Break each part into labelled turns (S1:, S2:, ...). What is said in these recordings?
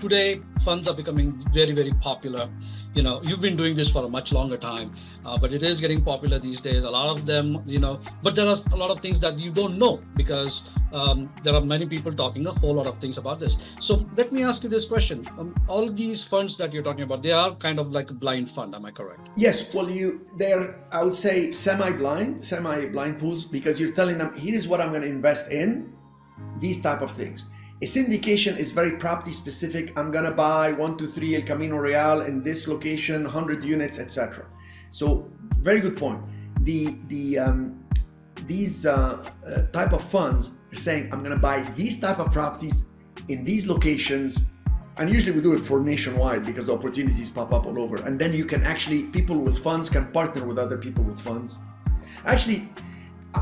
S1: today funds are becoming very, very popular. You've been doing this for a much longer time, but it is getting popular these days. A lot of them, but there are a lot of things that you don't know because there are many people talking a whole lot of things about this. So let me ask you this question. All these funds that you're talking about, they are kind of like a blind fund. Am I correct?
S2: Yes, well, they're, I would say, semi-blind pools, because you're telling them, here is what I'm going to invest in, these type of things. A syndication is very property specific. I'm going to buy 123 El Camino Real in this location, 100 units, etc. So very good point. These type of funds are saying, I'm going to buy these type of properties in these locations. And usually we do it for nationwide because the opportunities pop up all over. And then you can actually, people with funds can partner with other people with funds. Actually,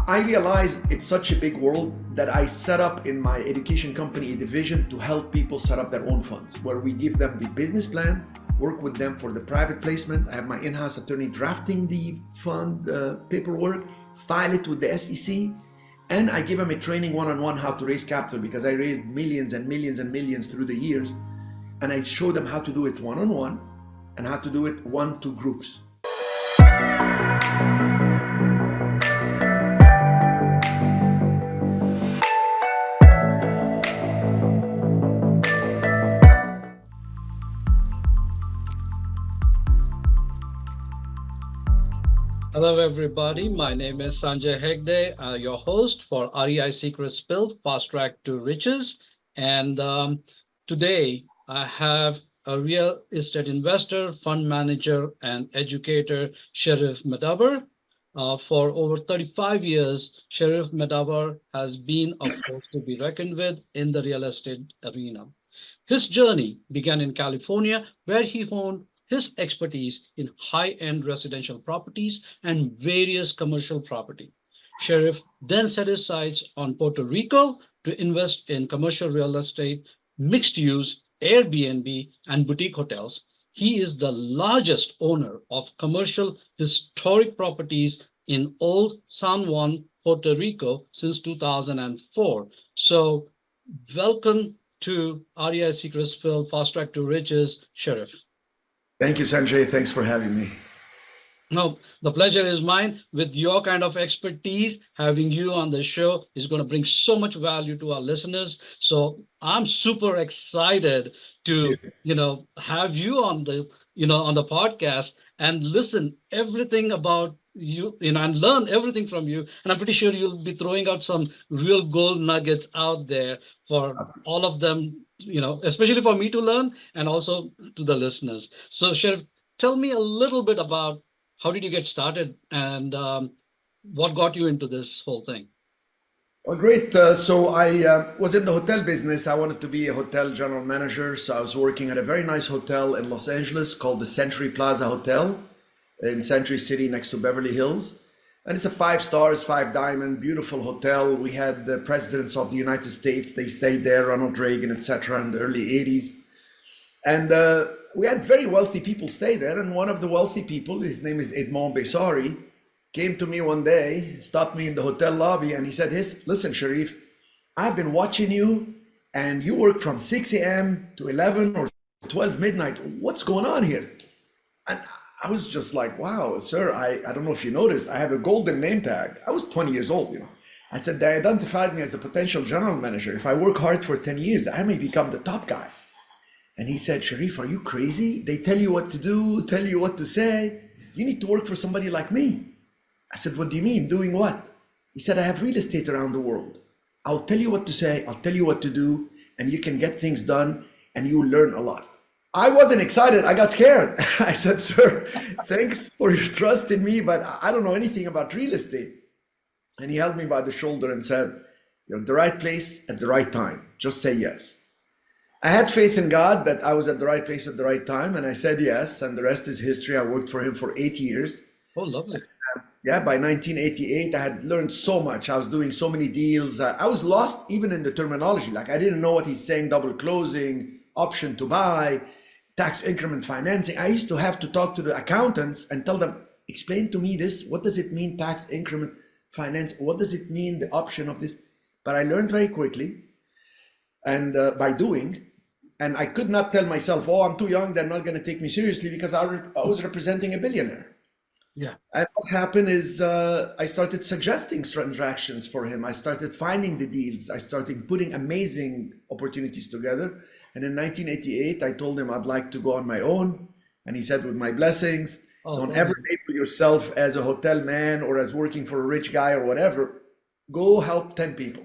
S2: I realize it's such a big world that I set up in my education company a division to help people set up their own funds, where we give them the business plan, work with them for the private placement. I have my in-house attorney drafting the fund paperwork, file it with the SEC, and I give them a training one-on-one how to raise capital, because I raised millions and millions and millions through the years. And I show them how to do it one-on-one and how to do it one-to groups.
S1: Hello, everybody. My name is Sanjay Hegde, your host for REI Secrets Spilled, Fast Track to Riches. And today I have a real estate investor, fund manager, and educator, Cherif Medawar. For over 35 years, Cherif Medawar has been a force to be reckoned with in the real estate arena. His journey began in California, where he honed his expertise in high-end residential properties and various commercial property. Cherif then set his sights on Puerto Rico to invest in commercial real estate, mixed use, Airbnb, and boutique hotels. He is the largest owner of commercial historic properties in Old San Juan, Puerto Rico since 2004. So, welcome to REI Secrets Spilled, Fast Track to Riches, Cherif.
S2: Thank you, Sanjay. Thanks for having me.
S1: No, the pleasure is mine. With your kind of expertise, having you on the show is going to bring so much value to our listeners. So I'm super excited to, have you on the podcast and listen everything about you, and learn everything from you. And I'm pretty sure you'll be throwing out some real gold nuggets out there for all of them, especially for me to learn and also to the listeners. So, Sheriff, tell me a little bit about how did you get started and what got you into this whole thing?
S2: Well, great. So I was in the hotel business. I wanted to be a hotel general manager. So I was working at a very nice hotel in Los Angeles called the Century Plaza Hotel in Century City next to Beverly Hills. And it's a 5 stars, 5 diamond, beautiful hotel. We had the presidents of the United States. They stayed there, Ronald Reagan, etc., in the early 80s. And we had very wealthy people stay there. And one of the wealthy people, his name is Edmond Bessari, came to me one day, stopped me in the hotel lobby, and he said, "Hey, listen, Cherif, I've been watching you, and you work from 6 a.m. to 11 or 12 midnight. What's going on here?" And I was just like, "Wow, sir, I don't know if you noticed, I have a golden name tag." I was 20 years old, I said, "They identified me as a potential general manager. If I work hard for 10 years, I may become the top guy." And he said, "Cherif, are you crazy? They tell you what to do, tell you what to say. You need to work for somebody like me." I said, "What do you mean? Doing what?" He said, "I have real estate around the world. I'll tell you what to say, I'll tell you what to do, and you can get things done, and you will learn a lot." I wasn't excited, I got scared. I said, "Sir, thanks for your trust in me, but I don't know anything about real estate." And he held me by the shoulder and said, "You're at the right place at the right time. Just say yes." I had faith in God that I was at the right place at the right time, and I said yes, and the rest is history. I worked for him for 8 years.
S1: Oh, lovely.
S2: Yeah, by 1988, I had learned so much. I was doing so many deals. I was lost even in the terminology. Like, I didn't know what he's saying: double closing, option to buy, tax increment financing. I used to have to talk to the accountants and tell them, "Explain to me this. What does it mean, tax increment finance? What does it mean, the option of this?" But I learned very quickly, and by doing. And I could not tell myself, oh, I'm too young, they're not going to take me seriously, because I was representing a billionaire.
S1: Yeah.
S2: And what happened is I started suggesting transactions for him. I started finding the deals. I started putting amazing opportunities together. And in 1988, I told him I'd like to go on my own. And he said, with my blessings,
S1: Oh,
S2: don't ever
S1: brilliant.
S2: label yourself as a hotel man or as working for a rich guy or whatever. Go help 10 people.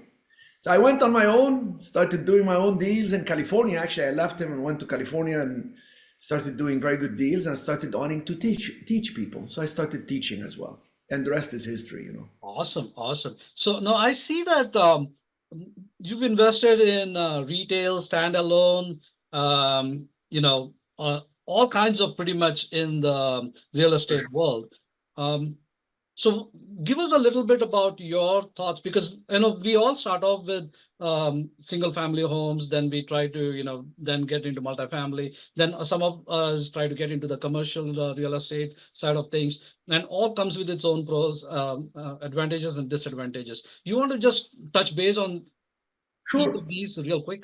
S2: So I went on my own, started doing my own deals in California. Actually, I left him and went to California and started doing very good deals, and I started wanting to teach people. So I started teaching as well. And the rest is history, you know.
S1: Awesome, awesome. So now I see that you've invested in retail, standalone, all kinds of pretty much in the real estate world. Um, So give us a little bit about your thoughts, because we all start off with single family homes, then we try to then get into multifamily, then some of us try to get into the commercial real estate side of things, and all comes with its own pros, advantages and disadvantages. You want to just touch base on each
S2: Sure.
S1: of these real quick?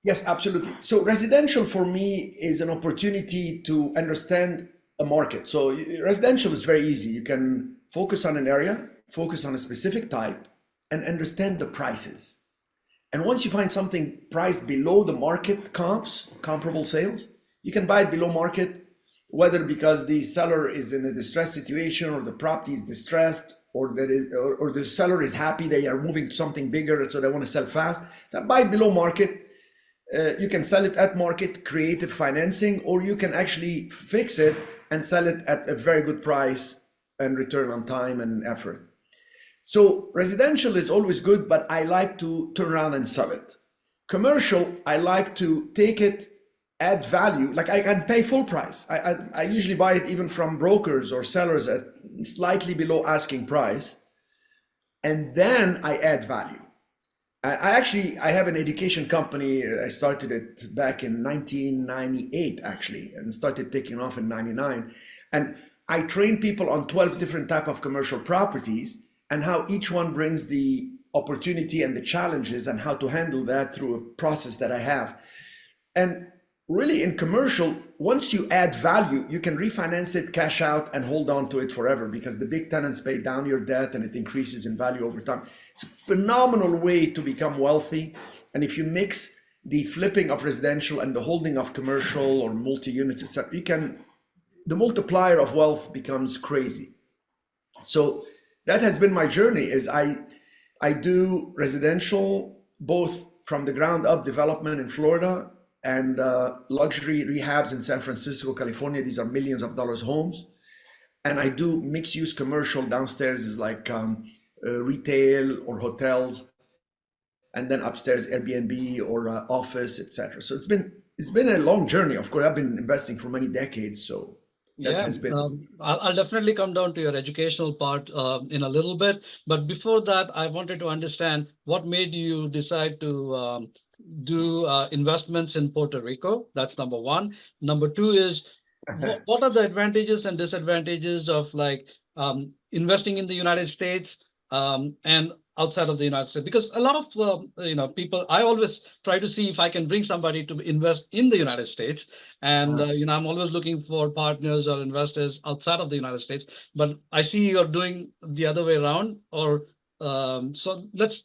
S2: Yes, absolutely. So residential for me is an opportunity to understand a market. So residential is very easy. You can focus on an area, focus on a specific type, and understand the prices. And once you find something priced below the market comps, comparable sales, you can buy it below market, whether because the seller is in a distressed situation, or the property is distressed, or or the seller is happy they are moving to something bigger, so they want to sell fast. So buy it below market. You can sell it at market, creative financing, or you can actually fix it and sell it at a very good price and return on time and effort. So residential is always good, but I like to turn around and sell it. Commercial, I like to take it, add value. Like I can pay full price. I usually buy it even from brokers or sellers at slightly below asking price. And then I add value. I have an education company. I started it back in 1998, actually, and started taking off in 99. And I train people on 12 different type of commercial properties, and how each one brings the opportunity and the challenges, and how to handle that through a process that I have. And really, in commercial, once you add value, you can refinance it, cash out, and hold on to it forever, because the big tenants pay down your debt and it increases in value over time. It's a phenomenal way to become wealthy. And if you mix the flipping of residential and the holding of commercial or multi-units, etc., the multiplier of wealth becomes crazy. So that has been my journey. I do residential, both from the ground up development in Florida, and luxury rehabs in San Francisco, California. These are millions of dollars homes. And I do mixed use commercial. Downstairs is like retail or hotels, and then upstairs Airbnb or office, etc. So it's been a long journey. Of course, I've been investing for many decades, so that
S1: Yeah,
S2: has been.
S1: I'll definitely come down to your educational part in a little bit. But before that, I wanted to understand what made you decide to do investments in Puerto Rico. That's number one. Number two is what are the advantages and disadvantages of like investing in the United States and outside of the United States? Because a lot of people, I always try to see if I can bring somebody to invest in the United States, and I'm always looking for partners or investors outside of the United States. But I see you're doing the other way around, or so let's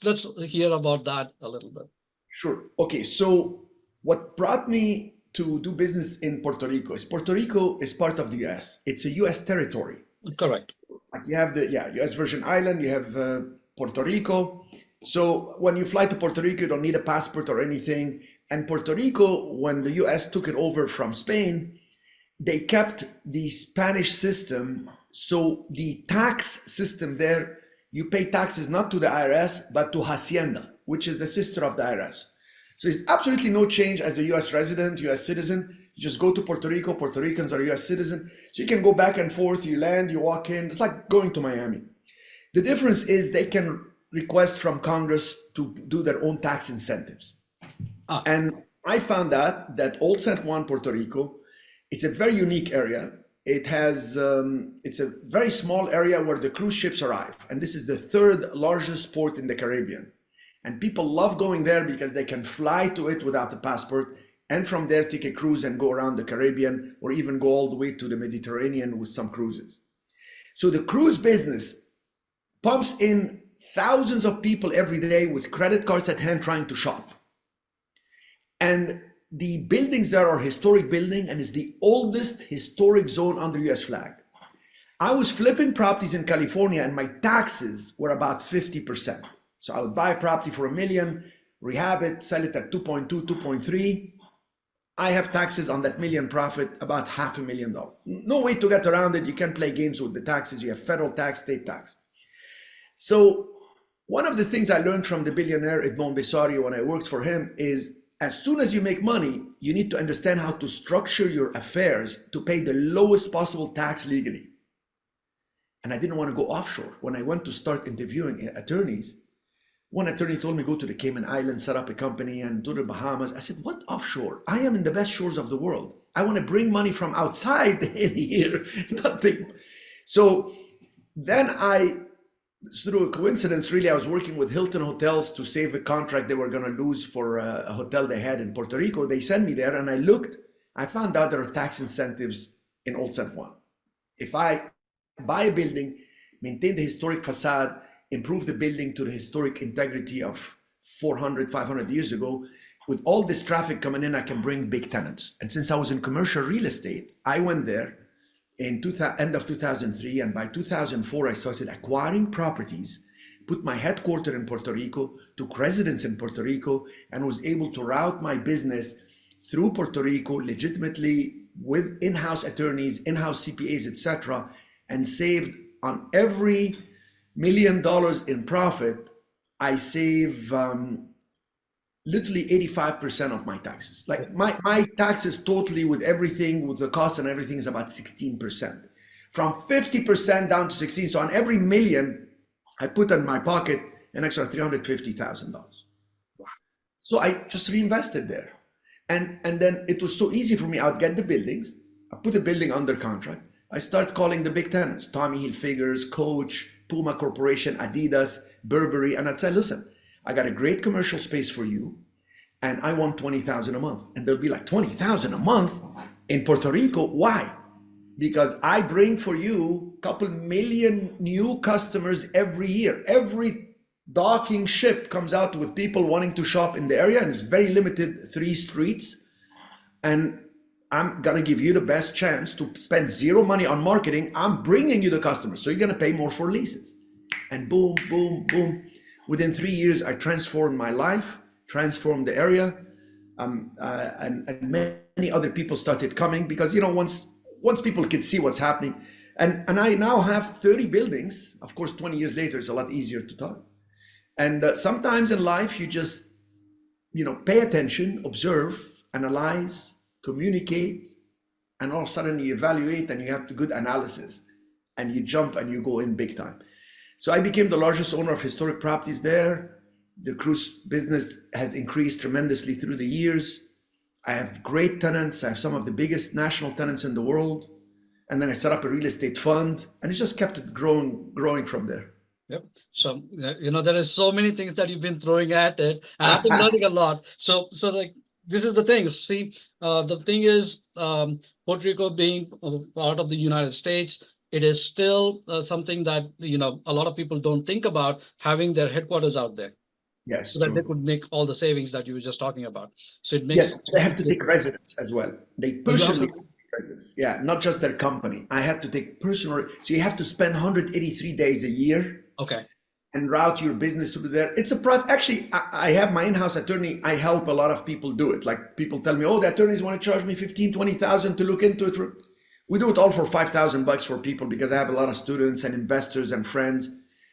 S1: hear about that a little bit.
S2: Sure. Okay. So what brought me to do business in Puerto Rico is part of the US. It's a US territory.
S1: Correct.
S2: Like you have the US Virgin Island, you have Puerto Rico. So when you fly to Puerto Rico, you don't need a passport or anything. And Puerto Rico, when the US took it over from Spain, they kept the Spanish system. So the tax system there, you pay taxes not to the IRS, but to Hacienda, which is the sister of the IRS. So it's absolutely no change as a US resident, US citizen. You just go to Puerto Rico, Puerto Ricans are US citizen. So you can go back and forth, you land, you walk in. It's like going to Miami. The difference is they can request from Congress to do their own tax incentives.
S1: Ah,
S2: And I found out that Old San Juan, Puerto Rico, it's a very unique area. It's a very small area where the cruise ships arrive. And this is the third largest port in the Caribbean. And people love going there because they can fly to it without a passport. and from there take a cruise and go around the Caribbean or even go all the way to the Mediterranean with some cruises. So the cruise business pumps in thousands of people every day with credit cards at hand trying to shop. And the buildings there are historic building and is the oldest historic zone under US flag. I was flipping properties in California and my taxes were about 50%. So I would buy a property for $1 million, rehab it, sell it at 2.2, 2.3. I have taxes on that million profit, about $500,000. No way to get around it. You can't play games with the taxes. You have federal tax, state tax. So one of the things I learned from the billionaire Edmond Bessari when I worked for him is as soon as you make money, you need to understand how to structure your affairs to pay the lowest possible tax legally. And I didn't want to go offshore. When I went to start interviewing attorneys, one attorney told me go to the Cayman Islands, set up a company and to the Bahamas. I said, what offshore? I am in the best shores of the world. I want to bring money from outside in here, nothing. So then through a coincidence, really, I was working with Hilton Hotels to save a contract they were going to lose for a hotel they had in Puerto Rico. They sent me there and I looked, I found out there are tax incentives in Old San Juan. If I buy a building, maintain the historic facade, improve the building to the historic integrity of 400, 500 years ago, with all this traffic coming in, I can bring big tenants. And since I was in commercial real estate, I went there in end of 2003, and by 2004, I started acquiring properties, put my headquarters in Puerto Rico, took residence in Puerto Rico, and was able to route my business through Puerto Rico legitimately with in-house attorneys, in-house CPAs, etc., and saved on every $1 million in profit, I save literally 85% of my taxes. Like my taxes totally with everything, with the cost and everything is about 16%. From 50% down to 16. So on every $1 million, I put in my pocket an extra $350,000. So I just reinvested there. And then it was so easy for me. I would get the buildings. I put a building under contract. I start calling the big tenants, Tommy Hilfigers, Coach, Puma Corporation, Adidas, Burberry. And I'd say, listen, I got a great commercial space for you and I want 20,000 a month. And they'll be like, 20,000 a month in Puerto Rico? Why? Because I bring for you a couple million new customers every year. Every docking ship comes out with people wanting to shop in the area and it's very limited, 3 streets. And I'm gonna give you the best chance to spend zero money on marketing. I'm bringing you the customers. So you're gonna pay more for leases. And boom, boom, boom. Within 3 years, I transformed my life, transformed the area, and many other people started coming because, you know, once people could see what's happening, and I now have 30 buildings. Of course, 20 years later, it's a lot easier to talk. And sometimes in life, you just, you know, pay attention, observe, analyze, communicate, and all of a sudden you evaluate and you have the good analysis and you jump and you go in big time. So I became the largest owner of historic properties there. The cruise business has increased tremendously through the years. I have great tenants. I have some of the biggest national tenants in the world. And then I set up a real estate fund and it just kept it growing from there.
S1: Yep. So, you know, there is so many things that you've been throwing at it and I've been learning a lot. So like, this is the thing. See, the thing is, Puerto Rico being part of the United States, it is still something that, you know, a lot of people don't think about having their headquarters out there.
S2: Yes,
S1: so that
S2: true.
S1: they could make all the savings that you were just talking about. So it makes
S2: Yes, they have to take residence as well. They personally take residence. Yeah, not just their company. I had to take personal. So you have to spend 183 days a year.
S1: Okay.
S2: And route your business through there. It's a process. Actually, I have my in-house attorney. I help a lot of people do it. Like people tell me, oh, the attorneys want to charge me 15, 20,000 to look into it. We do it all for $5,000 for people because I have a lot of students and investors and friends.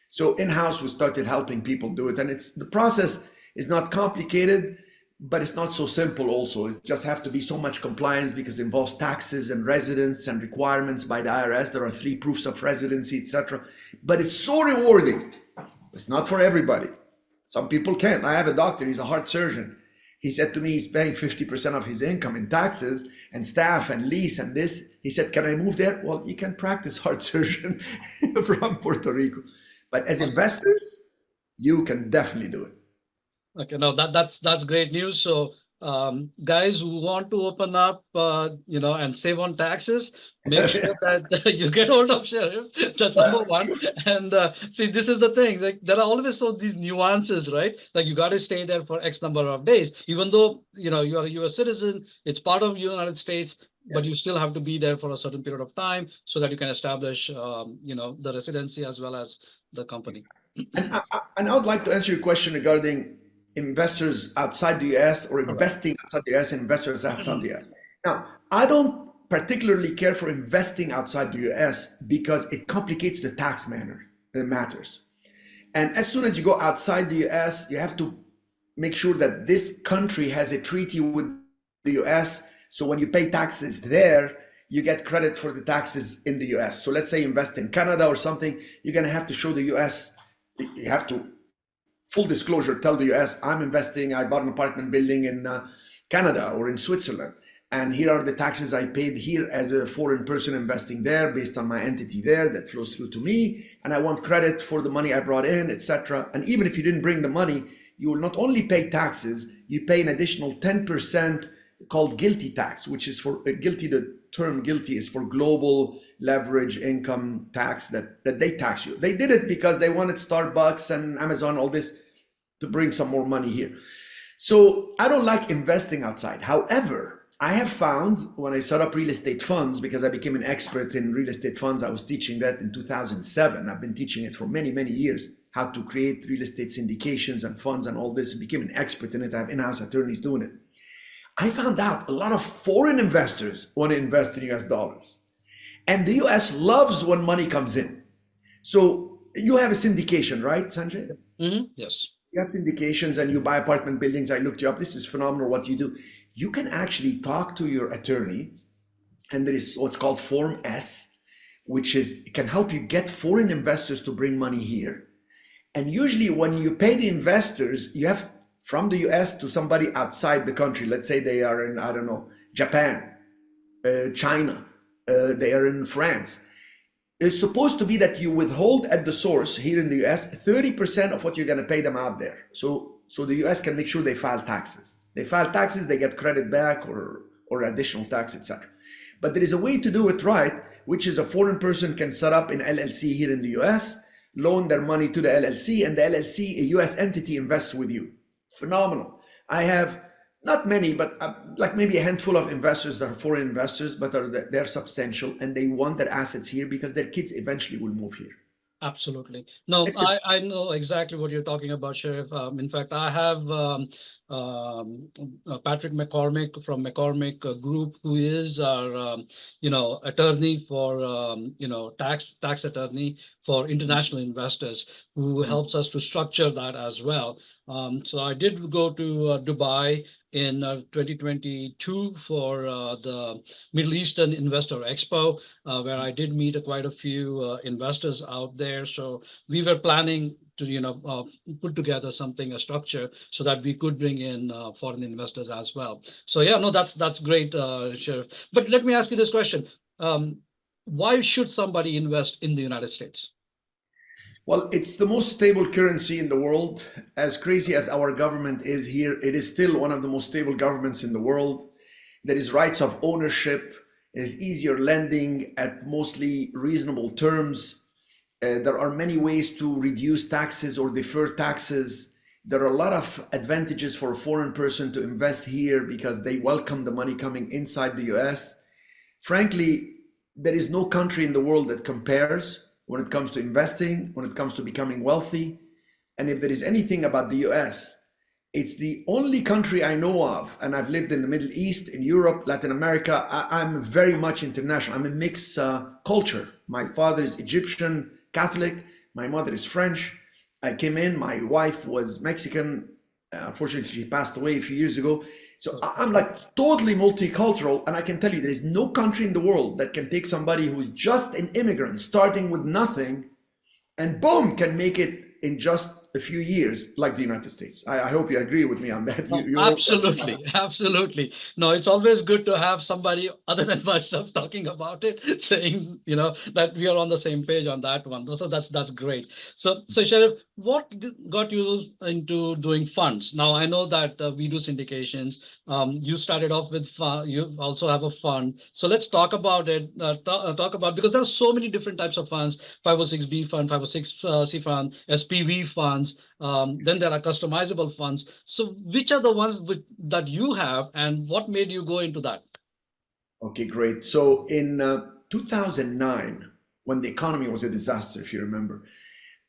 S2: So in-house, we started helping people do it. And the process is not complicated, but it's not so simple also. It just have to be so much compliance because it involves taxes and residence and requirements by the IRS. There are 3 proofs of residency, etc. But it's so rewarding. It's not for everybody. Some people can't. I have a doctor, he's a heart surgeon. He said to me, he's paying 50% of his income in taxes and staff and lease and this. He said, can I move there? Well, you can practice heart surgeon from Puerto Rico. But as investors, you can definitely do it.
S1: Okay, no, that's great news. So Guys who want to open up, and save on taxes, make sure that you get hold of Sheriff. That's number one. And see, this is the thing. Like there are always so these nuances, right? Like you got to stay there for X number of days, even though you are a U.S. citizen. It's part of the United States, but you
S2: Yes.
S1: still have to be there for a certain period of time so that you can establish, the residency as well as the company.
S2: And I would like to answer your question regarding investors outside the US or
S1: Correct.
S2: investing outside the US and investors outside the US. Now, I don't particularly care for investing outside the US because it complicates the tax matters. And as soon as you go outside the US, you have to make sure that this country has a treaty with the US. So when you pay taxes there, you get credit for the taxes in the US. So let's say you invest in Canada or something, you're going to have to show the US, you have to full disclosure, tell the US, I'm investing, I bought an apartment building in Canada or in Switzerland. And here are the taxes I paid here as a foreign person investing there based on my entity there that flows through to me. And I want credit for the money I brought in, etc. And even if you didn't bring the money, you will not only pay taxes, you pay an additional 10% called guilty tax, which is for guilty. The term guilty is for global leverage income tax that they tax you. They did it because they wanted Starbucks and Amazon, all this, to bring some more money here. So I don't like investing outside. However, I have found when I set up real estate funds, because I became an expert in real estate funds, I was teaching that in 2007. I've been teaching it for many, many years, how to create real estate syndications and funds and all this. I became an expert in it. I have in-house attorneys doing it. I found out a lot of foreign investors want to invest in US dollars. And the US loves when money comes in. So you have a syndication, right, Sanjay?
S1: Yes.
S2: You have syndications and you buy apartment buildings. I looked you up. This is phenomenal what you do. You can actually talk to your attorney, and there is what's called Form S, which is can help you get foreign investors to bring money here. And usually when you pay the investors, you have from the US to somebody outside the country. Let's say they are in, I don't know, Japan, China, they are in France. It's supposed to be that you withhold at the source here in the US 30% of what you're going to pay them out there. So the US can make sure they file taxes. They file taxes, they get credit back or additional tax, etc. But there is a way to do it right, which is a foreign person can set up an LLC here in the US, loan their money to the LLC, and the LLC, a US entity, invests with you. Phenomenal. I have not many, but like maybe a handful of investors that are foreign investors, but they're substantial and they want their assets here because their kids eventually will move here.
S1: Absolutely. No,
S2: It's a
S1: I know exactly what you're talking about, Sheriff. In fact, I have Patrick McCormick from McCormick Group, who is our attorney for tax attorney for international investors, who helps us to structure that as well. So I did go to Dubai in 2022 for the Middle Eastern Investor Expo, where I did meet quite a few investors out there. So we were planning to, put together something, a structure, so that we could bring in foreign investors as well. So yeah, no, that's great, Sheriff. But let me ask you this question: why should somebody invest in the United States?
S2: Well, it's the most stable currency in the world. As crazy as our government is here, it is still one of the most stable governments in the world. There is rights of ownership. There's easier lending at mostly reasonable terms. There are many ways to reduce taxes or defer taxes. There are a lot of advantages for a foreign person to invest here because they welcome the money coming inside the US. Frankly, there is no country in the world that compares when it comes to investing, when it comes to becoming wealthy. And if there is anything about the US, it's the only country I know of, and I've lived in the Middle East, in Europe, Latin America. I'm very much international. I'm a mixed culture. My father is Egyptian Catholic. My mother is French. I came in, my wife was Mexican. Unfortunately, she passed away a few years ago. So I'm like totally multicultural. And I can tell you, there is no country in the world that can take somebody who is just an immigrant, starting with nothing, and boom, can make it in just a few years, like the United States. I hope you agree with me on that.
S1: No,
S2: You're
S1: absolutely, absolutely. No, it's always good to have somebody other than myself talking about it, saying, that we are on the same page on that one. So that's great. So Sheriff, what got you into doing funds? Now, I know that we do syndications. You started off with fund, you also have a fund. So let's talk about it. Talk about, because there's so many different types of funds: 506B fund, 506C fund, SPV funds. Then there are customizable funds. So which are the ones that you have, and what made you go into that?
S2: Okay, great. So in 2009, when the economy was a disaster, if you remember,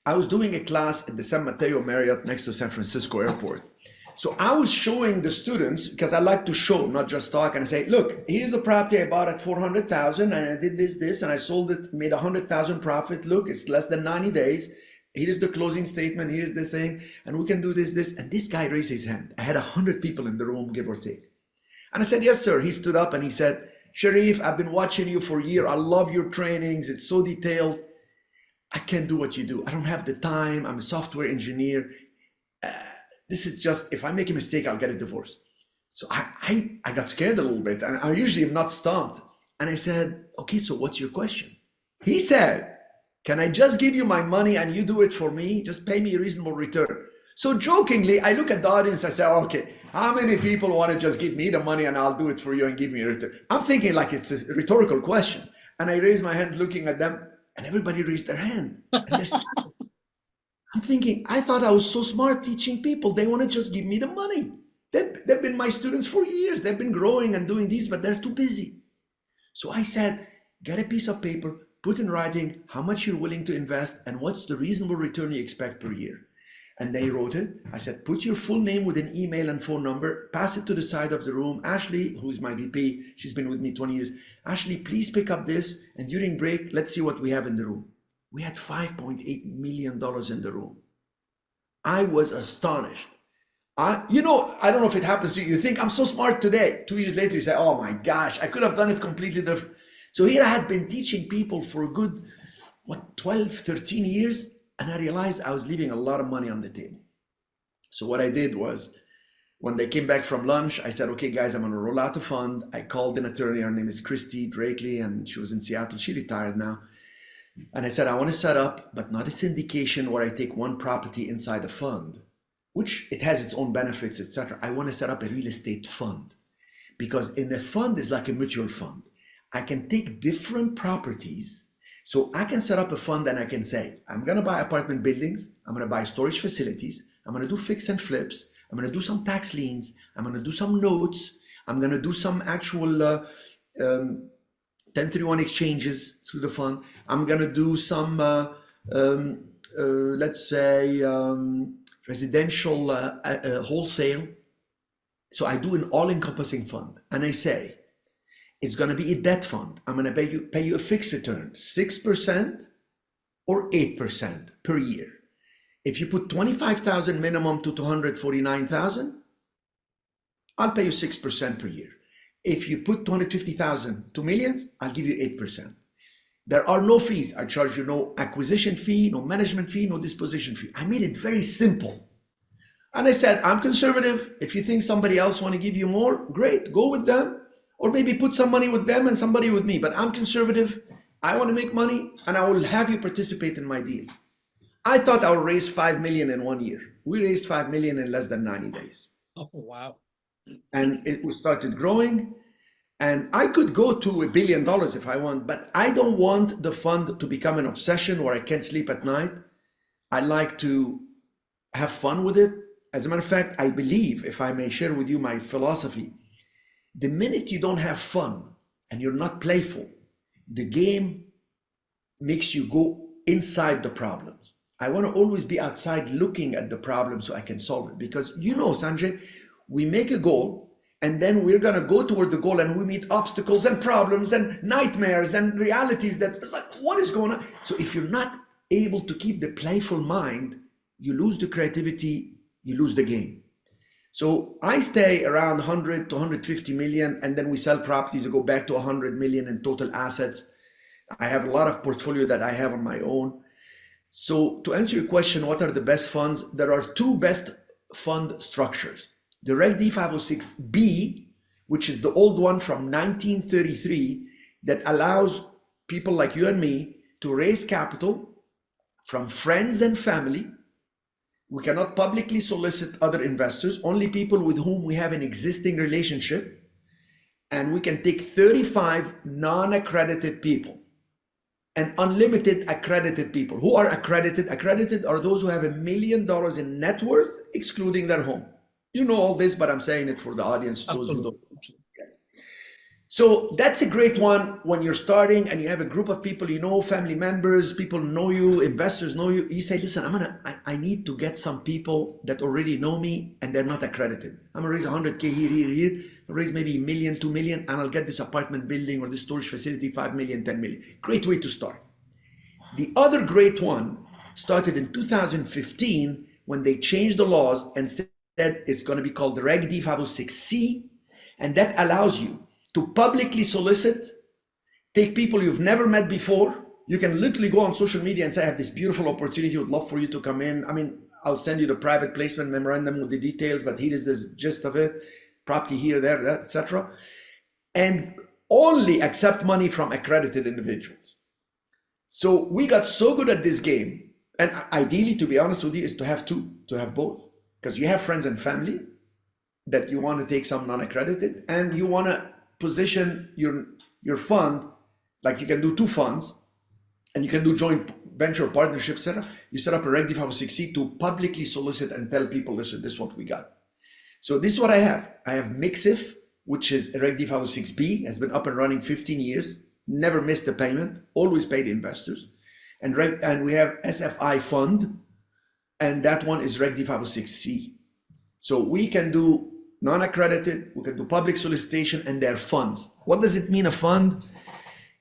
S2: I was doing a class at the San Mateo Marriott next to San Francisco Airport. So I was showing the students, because I like to show, not just talk, and I say, look, here's the property I bought at 400,000, and I did this, and I sold it, made 100,000 profit. Look, it's less than 90 days. Here's the closing statement. Here's the thing, and we can do this. And this guy raised his hand. I had 100 people in the room, give or take. And I said, yes, sir. He stood up and he said, Cherif, I've been watching you for a year. I love your trainings. It's so detailed. I can't do what you do. I don't have the time. I'm a software engineer. This is just, if I make a mistake, I'll get a divorce. So I got scared a little bit, and I usually am not stumped. And I said, okay, so what's your question? He said, can I just give you my money and you do it for me? Just pay me a reasonable return. So jokingly, I look at the audience, I say, okay, how many people want to just give me the money and I'll do it for you and give me a return? I'm thinking like it's a rhetorical question. And I raise my hand looking at them, and everybody raised their hand. And they're I'm thinking, I thought I was so smart teaching people. They want to just give me the money. They've been my students for years. They've been growing and doing this, but they're too busy. So I said, get a piece of paper, put in writing how much you're willing to invest and what's the reasonable return you expect per year. And they wrote it. I said, put your full name with an email and phone number, pass it to the side of the room. Ashley, who's my VP, she's been with me 20 years. Ashley, please pick up this. And during break, let's see what we have in the room. We had $5.8 million in the room. I was astonished. I don't know if it happens to you. You think I'm so smart today. 2 years later, you say, oh my gosh, I could have done it completely different. So here I had been teaching people for a good, 12, 13 years. And I realized I was leaving a lot of money on the table. So what I did was, when they came back from lunch, I said, okay, guys, I'm going to roll out a fund. I called an attorney. Her name is Christy Drakely, and she was in Seattle. She retired now. And I said, I want to set up, but not a syndication where I take one property inside a fund, which it has its own benefits, etc. I want to set up a real estate fund, because in a fund is like a mutual fund. I can take different properties. So I can set up a fund and I can say, I'm going to buy apartment buildings. I'm going to buy storage facilities. I'm going to do fix and flips. I'm going to do some tax liens. I'm going to do some notes. I'm going to do some actual 1031 exchanges through the fund. I'm going to do some, let's say, residential wholesale. So I do an all-encompassing fund. And I say, it's going to be a debt fund. I'm going to pay you a fixed return, 6% or 8% per year. If you put 25,000 minimum to 249,000, I'll pay you 6% per year. If you put 250,000 to millions, I'll give you 8%. There are no fees. I charge you no acquisition fee, no management fee, no disposition fee. I made it very simple. And I said, I'm conservative. If you think somebody else want to give you more, great, go with them. Or maybe put some money with them and somebody with me. But I'm conservative. I want to make money, and I will have you participate in my deals. I thought I would raise 5 million in 1 year. We raised 5 million in less than 90 days.
S1: Oh, wow.
S2: And it started growing. And I could go to $1 billion if I want, but I don't want the fund to become an obsession where I can't sleep at night. I like to have fun with it. As a matter of fact, I believe, if I may share with you my philosophy, the minute you don't have fun and you're not playful, the game makes you go inside the problems. I want to always be outside looking at the problem so I can solve it. Because Sanjay, we make a goal and then we're going to go toward the goal and we meet obstacles and problems and nightmares and realities that it's like, what is going on? So if you're not able to keep the playful mind, you lose the creativity, you lose the game. So I stay around 100 to 150 million, and then we sell properties and go back to 100 million in total assets. I have a lot of portfolio that I have on my own. So to answer your question, what are the best funds? There are two best fund structures. The Reg D 506B, which is the old one from 1933, that allows people like you and me to raise capital from friends and family We cannot publicly solicit other investors, only people with whom we have an existing relationship. And we can take 35 non-accredited people and unlimited accredited people. Who are accredited? Accredited are those who have $1 million in net worth, excluding their home. You know all this, but I'm saying it for the audience, those who don't. Yes. So that's a great one when you're starting and you have a group of people, you know, family members, people know you, investors know you. You say, listen, I need to get some people that already know me and they're not accredited. I'm gonna raise 100K here. I'll raise maybe $1 million, $2 million, and I'll get this apartment building or this storage facility, 5 million, 10 million. Great way to start. The other great one started in 2015 when they changed the laws and said it's gonna be called the Reg D 506C, and that allows you to publicly solicit, take people you've never met before. You can literally go on social media and say, I have this beautiful opportunity, would love for you to come in. I mean, I'll send you the private placement memorandum with the details, but here is the gist of it. Property here, there, that, etc. And only accept money from accredited individuals. So we got so good at this game, and ideally, to be honest with you, is to have two, to have both. Because you have friends and family that you want to take some non-accredited, and you want to position your fund, like you can do two funds, and you can do joint venture partnership setup. You set up a Reg D 506C to publicly solicit and tell people, listen, this is what we got. So this is what I have. I have Mixif, which is a Reg D 506B, has been up and running 15 years, never missed a payment, always paid investors. And we have SFI Fund, and that one is Reg D 506C. So we can do non-accredited, we can do public solicitation, and their funds. What does it mean, a fund?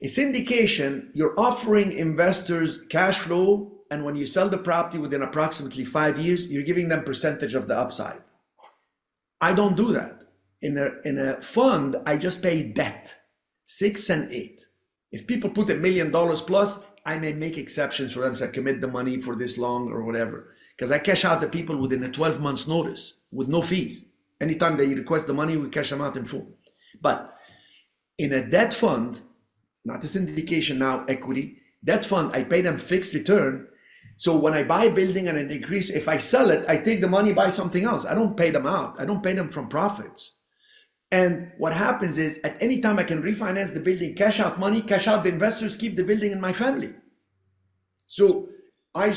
S2: A syndication, you're offering investors cash flow, and when you sell the property within approximately 5 years, you're giving them percentage of the upside. I don't do that. In a fund, I just pay debt, 6 and 8. If people put $1 million plus, I may make exceptions for them, so I commit the money for this long or whatever, because I cash out the people within a 12 months notice with no fees. Anytime they request the money, we cash them out in full. But in a debt fund, not a syndication now, equity, debt fund, I pay them fixed return. So when I buy a building and it increase, if I sell it, I take the money, buy something else. I don't pay them out. I don't pay them from profits. And what happens is at any time I can refinance the building, cash out money, cash out the investors, keep the building in my family. So I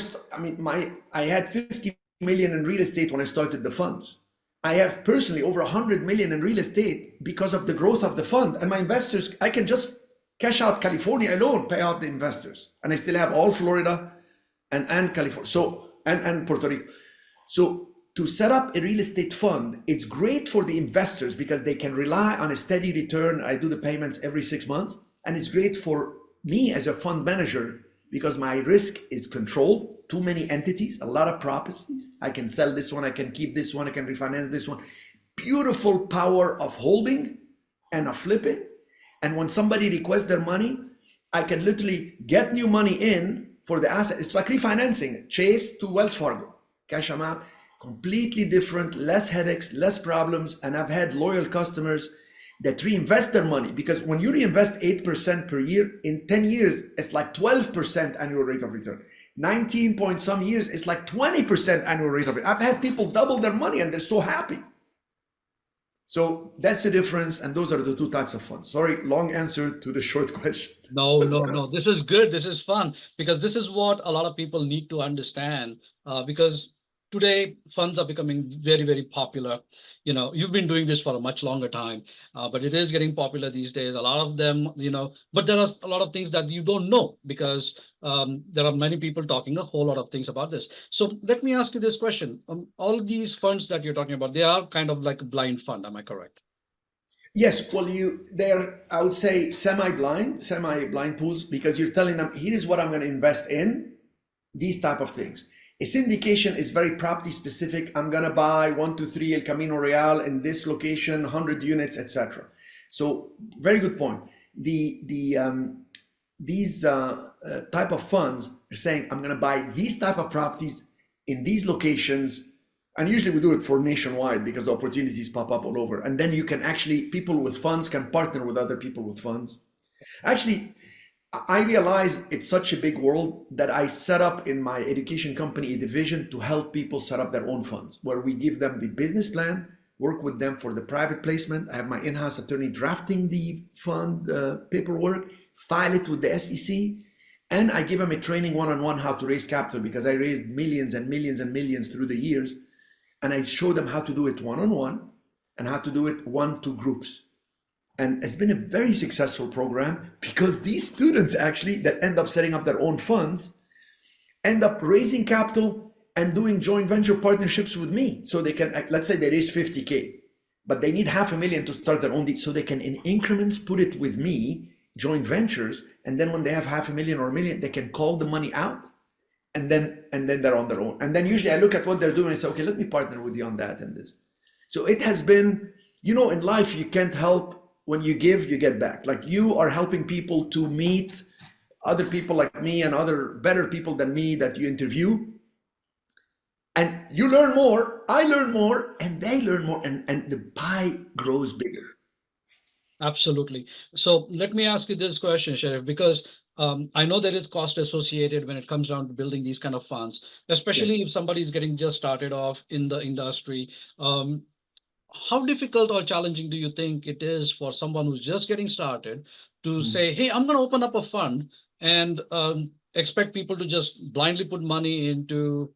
S2: had 50 million in real estate when I started the funds. I have personally over 100 million in real estate because of the growth of the fund. And my investors, I can just cash out California alone, pay out the investors. And I still have all Florida and California, so and Puerto Rico. So to set up a real estate fund, it's great for the investors because they can rely on a steady return. I do the payments every 6 months. And it's great for me as a fund manager because my risk is controlled. Too many entities, a lot of properties. I can sell this one, I can keep this one, I can refinance this one. Beautiful power of holding and of flipping. And when somebody requests their money, I can literally get new money in for the asset. It's like refinancing, Chase to Wells Fargo, cash them out. Completely different, less headaches, less problems. And I've had loyal customers that reinvest their money, because when you reinvest 8% per year, in 10 years, it's like 12% annual rate of return. 19 point some years, it's like 20% annual rate of return. I've had people double their money and they're so happy. So that's the difference. And those are the two types of funds. Sorry, long answer to the short question.
S1: No. This is good. This is fun, because this is what a lot of people need to understand, because today funds are becoming very, very popular. You know, you've been doing this for a much longer time, but it is getting popular these days. A lot of them, but there are a lot of things that you don't know, because there are many people talking a whole lot of things about this. So let me ask you this question. All these funds that you're talking about, they are kind of like a blind fund. Am I correct?
S2: Yes, well, they're, I would say, semi-blind pools, because you're telling them, here is what I'm going to invest in, these type of things. A syndication is very property specific. I'm going to buy 123 El Camino Real in this location, 100 units, etc. So very good point. These type of funds are saying, I'm going to buy these type of properties in these locations. And usually we do it for nationwide because the opportunities pop up all over. And then you can actually, people with funds can partner with other people with funds. Actually, I realize it's such a big world that I set up in my education company a division to help people set up their own funds, where we give them the business plan, work with them for the private placement. I have my in-house attorney drafting the fund paperwork, file it with the SEC, and I give them a training one-on-one how to raise capital, because I raised millions and millions and millions through the years, and I show them how to do it one-on-one and how to do it one-to groups. And it's been a very successful program, because these students actually that end up setting up their own funds end up raising capital and doing joint venture partnerships with me. So they can, let's say they raise 50K, but they need $500,000 to start their own deal. So they can in increments put it with me, joint ventures. And then when they have $500,000 or $1 million, they can call the money out, and then they're on their own. And then usually I look at what they're doing and say, okay, let me partner with you on that and this. So it has been, in life, you can't help. When you give, you get back. Like, you are helping people to meet other people like me and other better people than me that you interview. And you learn more, I learn more, and they learn more, and the pie grows bigger.
S1: Absolutely. So let me ask you this question, Cherif, because I know there is cost associated when it comes down to building these kind of funds, especially
S2: Yeah.
S1: if somebody is getting just started off in the industry. How difficult or challenging do you think it is for someone who's just getting started to
S2: Mm.
S1: say, hey, I'm going to open up a fund and expect people to just blindly put money into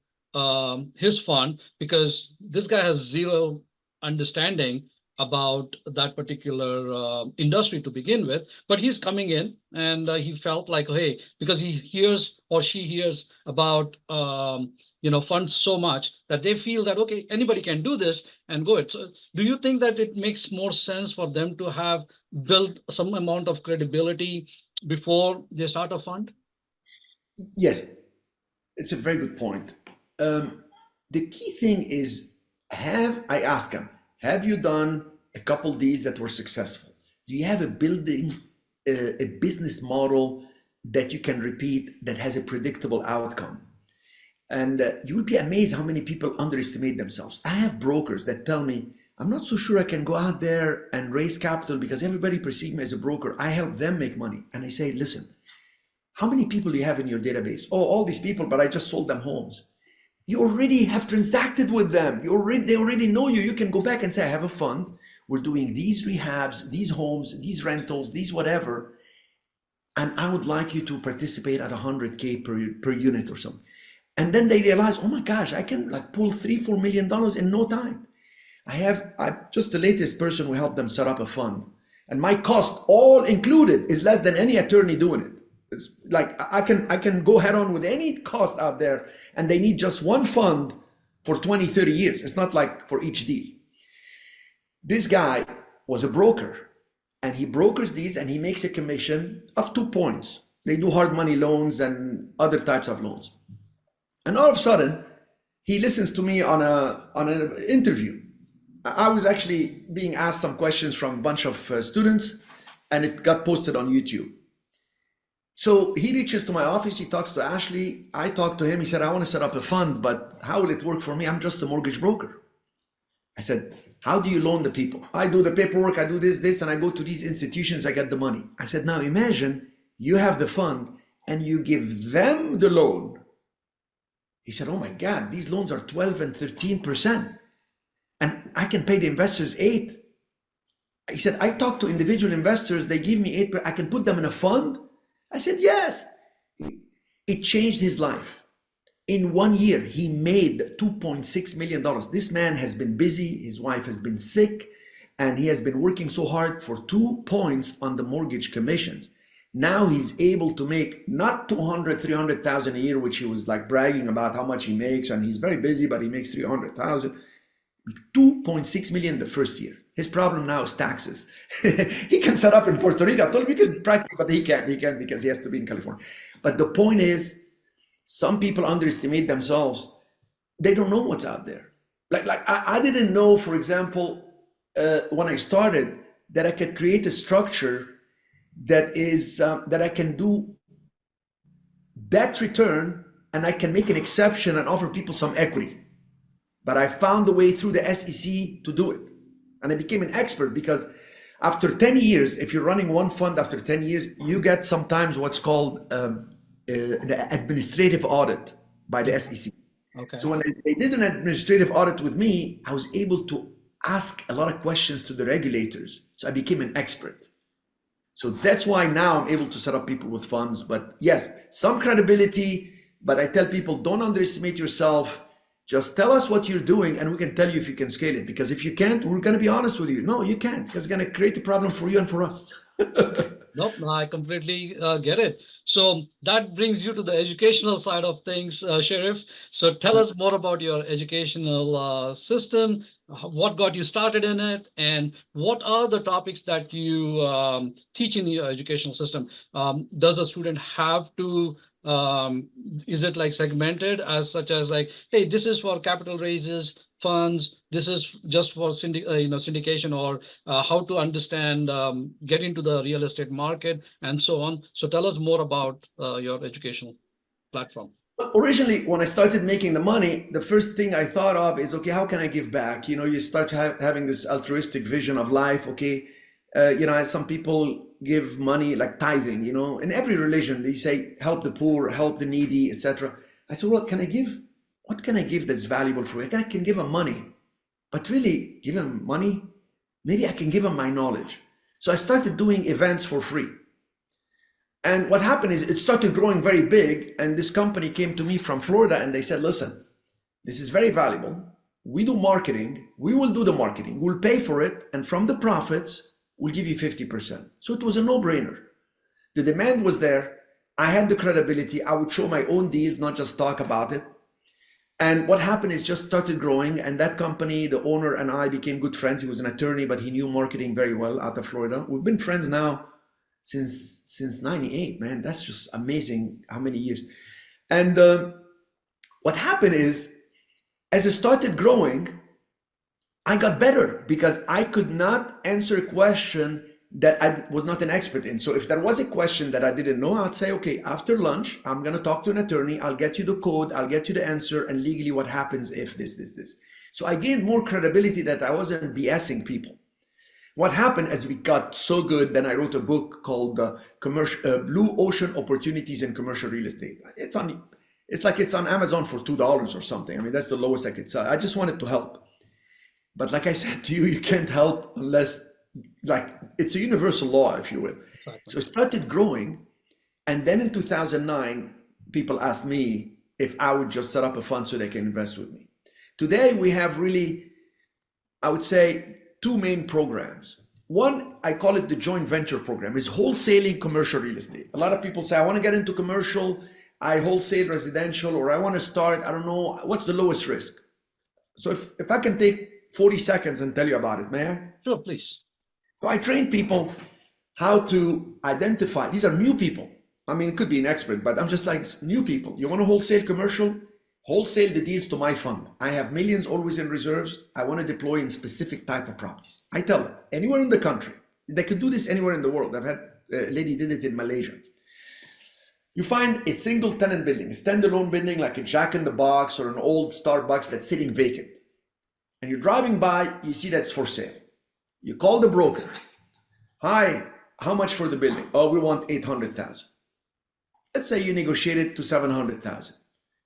S1: his fund, because this guy has zero understanding about that particular industry to begin with, but he's coming in and he felt like, hey, because he hears or she hears about funds so much that they feel that, okay, anybody can do this and go it. So do you think that it makes more sense for them to have built some amount of credibility before they start a fund?
S2: Yes, it's a very good point. The key thing is, I ask them, have you done a couple deals that were successful? Do you have a business model that you can repeat that has a predictable outcome? And you will be amazed how many people underestimate themselves. I have brokers that tell me, I'm not so sure I can go out there and raise capital because everybody perceives me as a broker. I help them make money. And I say, listen, how many people do you have in your database? Oh, all these people, but I just sold them homes. You already have transacted with them. They already know you. You can go back and say, I have a fund. We're doing these rehabs, these homes, these rentals, these whatever. And I would like you to participate at 100K per unit or something. And then they realize, oh my gosh, I can like pull $3-4 million in no time. I just the latest person who helped them set up a fund. And my cost, all included, is less than any attorney doing it. It's like I can go head on with any cost out there, and they need just one fund for 20-30 years. It's not like for each deal. This guy was a broker, and he brokers these, and he makes a commission of 2 points. They do hard money loans and other types of loans. And all of a sudden, he listens to me on an interview. I was actually being asked some questions from a bunch of students, and it got posted on YouTube. So he reaches to my office, he talks to Ashley, I talked to him, he said, I want to set up a fund, but how will it work for me? I'm just a mortgage broker. I said, how do you loan the people? I do the paperwork, I do this, and I go to these institutions, I get the money. I said, now imagine you have the fund and you give them the loan. He said, oh my God, these loans are 12 and 13%. And I can pay the investors 8. He said, I talk to individual investors, they give me 8, but I can put them in a fund? I said, yes. It changed his life. In 1 year, he made $2.6 million. This man has been busy, his wife has been sick, and he has been working so hard for 2 points on the mortgage commissions. Now he's able to make not 200, 300,000 a year, which he was like bragging about how much he makes, and he's very busy, but he makes 300,000. 2.6 million the first year. His problem now is taxes. He can set up in Puerto Rico. I told him he could practice, but he can't because he has to be in California. But the point is, some people underestimate themselves. They don't know what's out there. Like I didn't know, for example, when I started, that I could create a structure that is that I can do debt return, and I can make an exception and offer people some equity. But I found a way through the SEC to do it. And I became an expert because After 10 years, if you're running one fund after 10 years, you get sometimes what's called an administrative audit by the SEC.
S1: Okay.
S2: So when they did an administrative audit with me, I was able to ask a lot of questions to the regulators. So I became an expert. So that's why now I'm able to set up people with funds. But yes, some credibility, but I tell people, don't underestimate yourself. Just tell us what you're doing and we can tell you if you can scale it. Because if you can't, we're going to be honest with you. No, you can't, because it's going to create a problem for you and for us.
S1: Nope, no, I completely get it. So that brings you to the educational side of things, Cherif. So tell us more about your educational system. What got you started in it, and what are the topics that you teach in your educational system? Does a student have to? Is it like segmented as such as like, hey, this is for capital raises, funds. This is just for syndication, or how to understand, get into the real estate market, and so on. So tell us more about your educational platform.
S2: Originally, when I started making the money, the first thing I thought of is, okay, how can I give back? You know, you start having this altruistic vision of life. Okay, some people give money like tithing. You know, in every religion they say help the poor, help the needy, etc. I said, well, can I give? What can I give that's valuable for you? I can give them money, but really give them money. Maybe I can give them my knowledge. So I started doing events for free. And what happened is it started growing very big. And this company came to me from Florida and they said, listen, this is very valuable. We do marketing. We will do the marketing. We'll pay for it. And from the profits, we'll give you 50%. So it was a no-brainer. The demand was there. I had the credibility. I would show my own deals, not just talk about it. And what happened is just started growing. And that company, the owner and I became good friends. He was an attorney, but he knew marketing very well out of Florida. We've been friends now since 98, man. That's just amazing how many years. And what happened is, as it started growing, I got better because I could not answer a question that I was not an expert in. So if there was a question that I didn't know, I'd say, okay, after lunch, I'm going to talk to an attorney. I'll get you the code. I'll get you the answer. And legally what happens if this. So I gained more credibility that I wasn't BSing people. What happened as we got so good, then I wrote a book called Blue Ocean Opportunities in Commercial Real Estate. It's on Amazon for $2 or something. I mean, that's the lowest I could sell. I just wanted to help. But like I said to you, you can't help unless, like, it's a universal law, if you will.
S1: Exactly.
S2: So it started growing. And then in 2009, people asked me if I would just set up a fund so they can invest with me. Today, we have really, I would say, two main programs. One, I call it the joint venture program, is wholesaling commercial real estate. A lot of people say, I want to get into commercial, I wholesale residential, or I want to start, I don't know, what's the lowest risk? So if I can take 40 seconds and tell you about it, may I?
S1: Sure, please.
S2: So I train people how to identify, these are new people. I mean, it could be an expert, but I'm just like new people. You want to wholesale commercial? Wholesale the deals to my fund. I have millions always in reserves. I want to deploy in specific type of properties. I tell them, anywhere in the country, they could do this anywhere in the world. I've had a lady did it in Malaysia. You find a single tenant building, a standalone building like a Jack in the Box or an old Starbucks that's sitting vacant. And you're driving by, you see that's for sale. You call the broker. Hi, how much for the building? Oh, we want 800,000. Let's say you negotiate it to 700,000.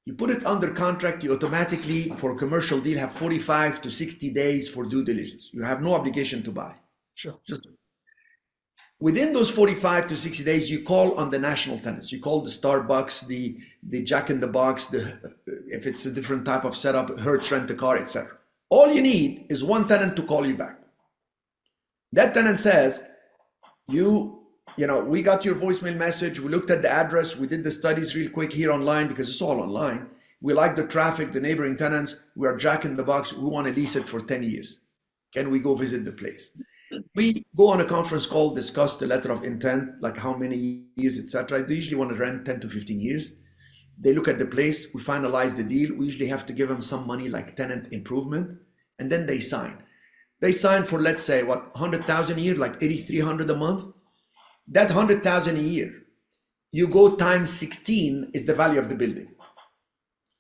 S2: You put it under contract, you automatically, for a commercial deal, have 45 to 60 days for due diligence. You have no obligation to buy.
S1: Sure.
S2: Just within those 45 to 60 days, you call on the national tenants. You call the Starbucks, the Jack in the Box, if it's a different type of setup, Hertz Rent a Car, etc. All you need is one tenant to call you back. That tenant says, we got your voicemail message. We looked at the address. We did the studies real quick here online because it's all online. We like the traffic, the neighboring tenants. We are Jack in the Box. We want to lease it for 10 years. Can we go visit the place? We go on a conference call, discuss the letter of intent, like how many years, etc. They usually want to rent 10 to 15 years. They look at the place. We finalize the deal. We usually have to give them some money like tenant improvement. And then they sign. They sign for, let's say, 100,000 a year, like 8,300 a month. That 100,000 a year, you go times 16 is the value of the building.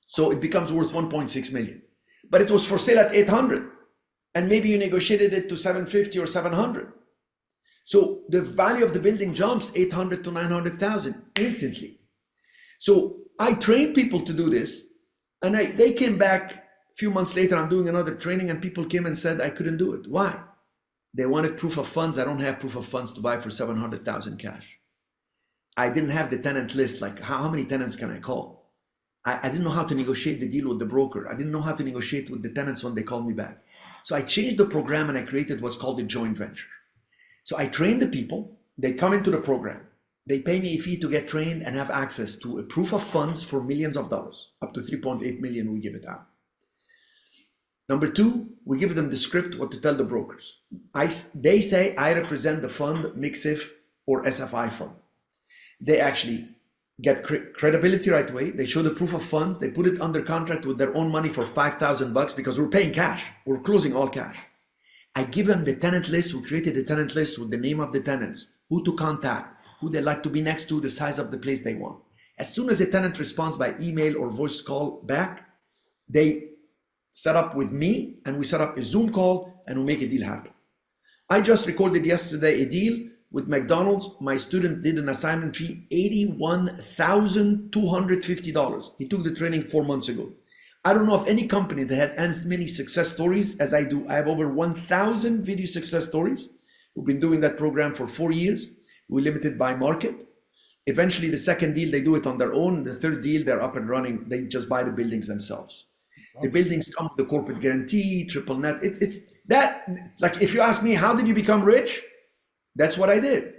S2: So it becomes worth 1.6 million. But it was for sale at 800. And maybe you negotiated it to 750 or 700. So the value of the building jumps 800 to 900,000 instantly. So I trained people to do this, and they came back a few months later. I'm doing another training, and people came and said I couldn't do it. Why? They wanted proof of funds. I don't have proof of funds to buy for 700,000 cash. I didn't have the tenant list. Like, how many tenants can I call? I didn't know how to negotiate the deal with the broker. I didn't know how to negotiate with the tenants when they called me back. So I changed the program and I created what's called a joint venture. So I train the people. They come into the program. They pay me a fee to get trained and have access to a proof of funds for millions of dollars. Up to 3.8 million, we give it out. Number two, we give them the script, what to tell the brokers. They say, I represent the fund, MIXIF or SFI fund. They actually get credibility right away. They show the proof of funds. They put it under contract with their own money for $5,000 because we're paying cash. We're closing all cash. I give them the tenant list. We created a tenant list with the name of the tenants, who to contact, who they like to be next to, the size of the place they want. As soon as a tenant responds by email or voice call back, they set up with me and we set up a Zoom call and we make a deal happen. I just recorded yesterday a deal with McDonald's. My student did an assignment fee, $81,250. He took the training 4 months ago. I don't know of any company that has as many success stories as I do. I have over 1,000 video success stories. We've been doing that program for 4 years. We limit it by market. Eventually, the second deal, they do it on their own. The third deal, they're up and running. They just buy the buildings themselves. The buildings come with the corporate guarantee, triple net. It's that, like, if you ask me, how did you become rich? That's what I did.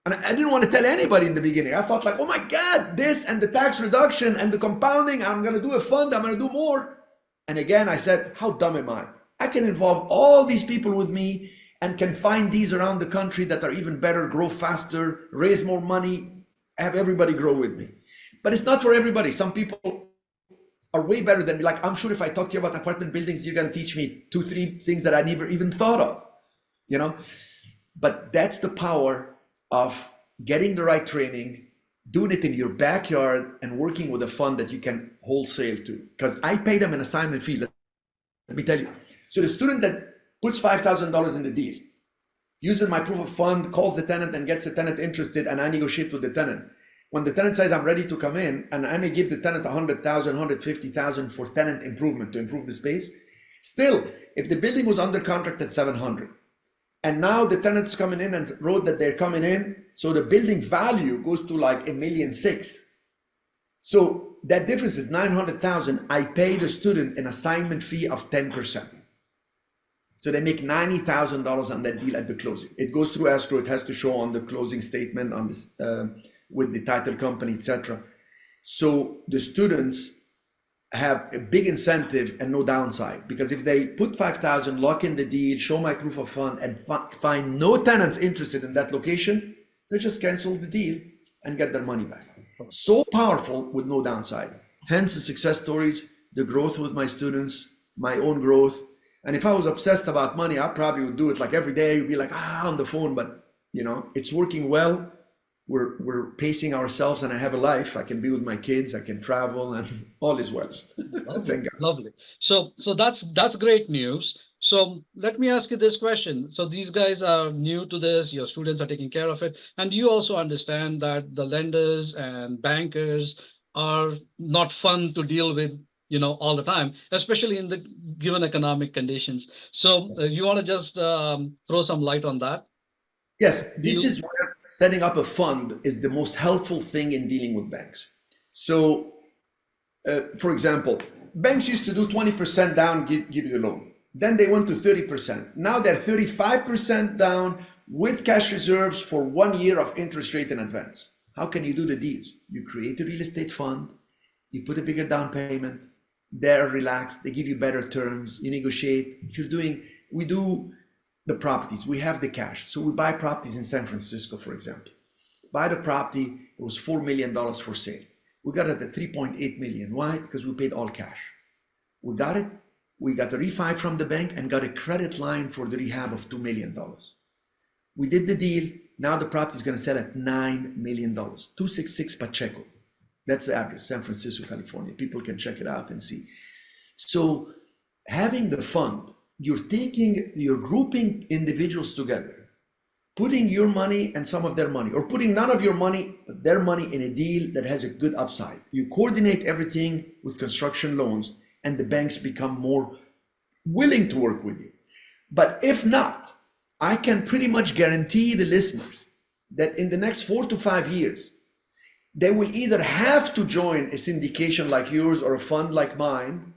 S2: And I didn't want to tell anybody in the beginning. I thought like, oh my God, this and the tax reduction and the compounding, I'm going to do a fund, I'm going to do more. And again, I said, how dumb am I? I can involve all these people with me and can find these around the country that are even better, grow faster, raise more money, have everybody grow with me. But it's not for everybody. Some people are way better than me. Like, I'm sure if I talk to you about apartment buildings, you're going to teach me 2-3 things that I never even thought of, you know? But that's the power of getting the right training, doing it in your backyard and working with a fund that you can wholesale to. Because I pay them an assignment fee. Let me tell you. So the student that puts $5,000 in the deal, using my proof of fund, calls the tenant and gets the tenant interested, and I negotiate with the tenant. When the tenant says I'm ready to come in, and I may give the tenant 100,000, 150,000 for tenant improvement to improve the space. Still, if the building was under contract at 700, and now the tenant's coming in and wrote that they're coming in, so the building value goes to like $1.6 million. So that difference is 900,000. I pay the student an assignment fee of 10%. So they make $90,000 on that deal at the closing. It goes through escrow. It has to show on the closing statement on this, with the title company, etc. So the students have a big incentive and no downside, because if they put 5,000, lock in the deal, show my proof of fund, and find no tenants interested in that location, they just cancel the deal and get their money back. So powerful with no downside. Hence the success stories, the growth with my students, my own growth. And if I was obsessed about money, I probably would do it like every day, be like, on the phone, but you know, it's working well. We're pacing ourselves, and I have a life. I can be with my kids, I can travel, and all is well.
S1: Lovely, lovely. So that's great news. So let me ask you this question. So these guys are new to this, your students are taking care of it, and you also understand that the lenders and bankers are not fun to deal with, you know, all the time, especially in the given economic conditions. So you want to just throw some light on that?
S2: Yes, this is where setting up a fund is the most helpful thing in dealing with banks. So, for example, banks used to do 20% down, give you the loan. Then they went to 30%. Now they're 35% down with cash reserves for 1 year of interest rate in advance. How can you do the deals? You create a real estate fund, you put a bigger down payment, they're relaxed, they give you better terms, you negotiate. If you're doing, we do the properties, we have the cash. So we buy properties in San Francisco, for example. Buy the property, it was $4 million for sale. We got it at 3.8 million. Why? Because we paid all cash. We got it. We got a refi from the bank and got a credit line for the rehab of $2 million. We did the deal. Now the property is going to sell at $9 million. 266 Pacheco. That's the address, San Francisco, California. People can check it out and see. So having the fund, you're grouping individuals together, putting your money and some of their money, or putting none of your money, their money in a deal that has a good upside. You coordinate everything with construction loans, and the banks become more willing to work with you. But if not, I can pretty much guarantee the listeners that in the next 4 to 5 years, they will either have to join a syndication like yours or a fund like mine,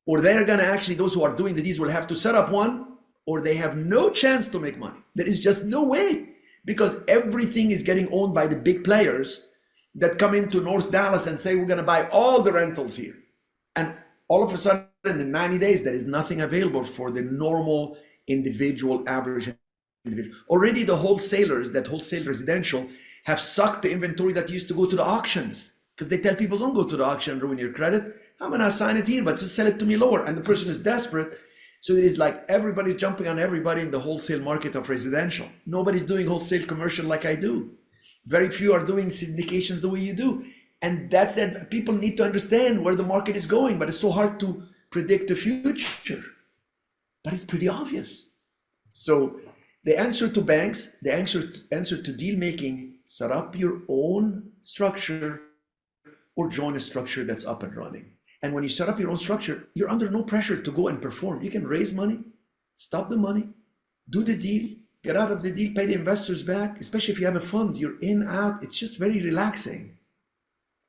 S2: or they're going to actually, those who are doing the deals will have to set up one, or they have no chance to make money. There is just no way, because everything is getting owned by the big players that come into North Dallas and say, we're going to buy all the rentals here. And all of a sudden, in 90 days, there is nothing available for the normal individual, average individual. Already the wholesalers that wholesale residential have sucked the inventory that used to go to the auctions, because they tell people, don't go to the auction and ruin your credit. I'm going to assign it here, but just sell it to me lower. And the person is desperate. So it is like everybody's jumping on everybody in the wholesale market of residential. Nobody's doing wholesale commercial like I do. Very few are doing syndications the way you do. And that's that. People need to understand where the market is going, but it's so hard to predict the future. But it's pretty obvious. So the answer to banks, the answer to deal making, set up your own structure or join a structure that's up and running. And when you set up your own structure, you're under no pressure to go and perform. You can raise money, stop the money, do the deal, get out of the deal, pay the investors back, especially if you have a fund, you're in, out. It's just very relaxing.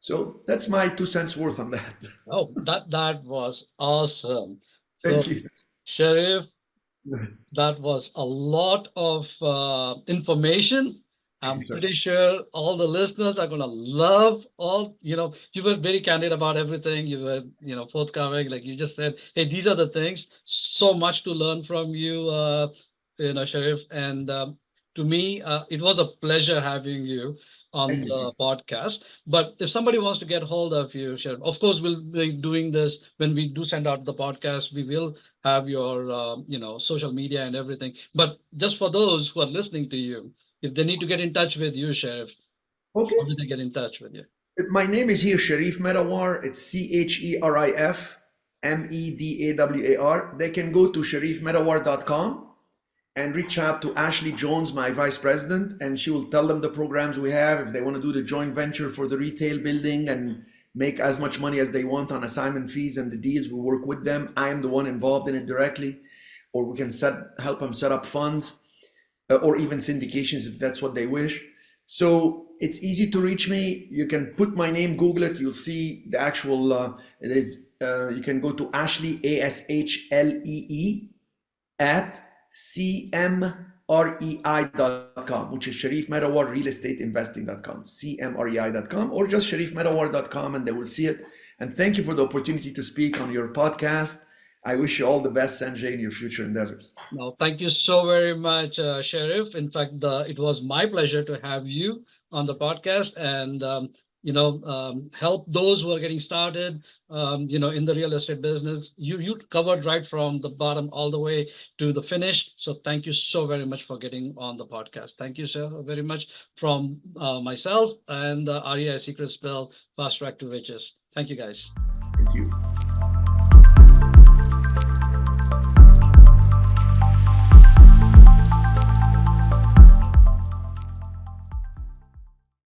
S2: So that's my 2 cents worth on that.
S1: Oh, that was awesome. So,
S2: Thank you.
S1: Cherif, that was a lot of information.
S2: Thank
S1: I'm
S2: you, sir.
S1: pretty sure all the listeners are gonna love all, you were very candid about everything. You were, forthcoming, like you just said, hey, these are the things. So much to learn from you, Sharif. And to me, it was a pleasure having you on
S2: Thank you, sir.
S1: the podcast. But if somebody wants to get hold of you, Sharif, of course, we'll be doing this when we do send out the podcast. We will have your, social media and everything. But just for those who are listening to you, if they need to get in touch with you, Sheriff,
S2: Okay.
S1: how do they get in touch with you?
S2: My name is here, Cherif Medawar. It's CherifMedawar. They can go to cherifmedawar.com and reach out to Ashley Jones, my vice president, and she will tell them the programs we have. If they want to do the joint venture for the retail building and make as much money as they want on assignment fees and the deals, we work with them. I am the one involved in it directly, or we can help them set up funds, or even syndications if that's what they wish. So it's easy to reach me. You can put my name, Google it. You'll see the actual. You can go to Ashley, ASHLEE at CMREI.com, which is Cherif Medawar Real Estate Investing.com, CMREI.com, or just cherifmedawar.com, and they will see it. And thank you for the opportunity to speak on your podcast. I wish you all the best, Sanjay, in your future endeavors.
S1: No, thank you so very much, Sheriff. In fact, it was my pleasure to have you on the podcast and, help those who are getting started, in the real estate business. You covered right from the bottom all the way to the finish. So thank you so very much for getting on the podcast. Thank you, sir, very much from myself and REI Secrets Spilled, Fast Track to Riches. Thank you, guys.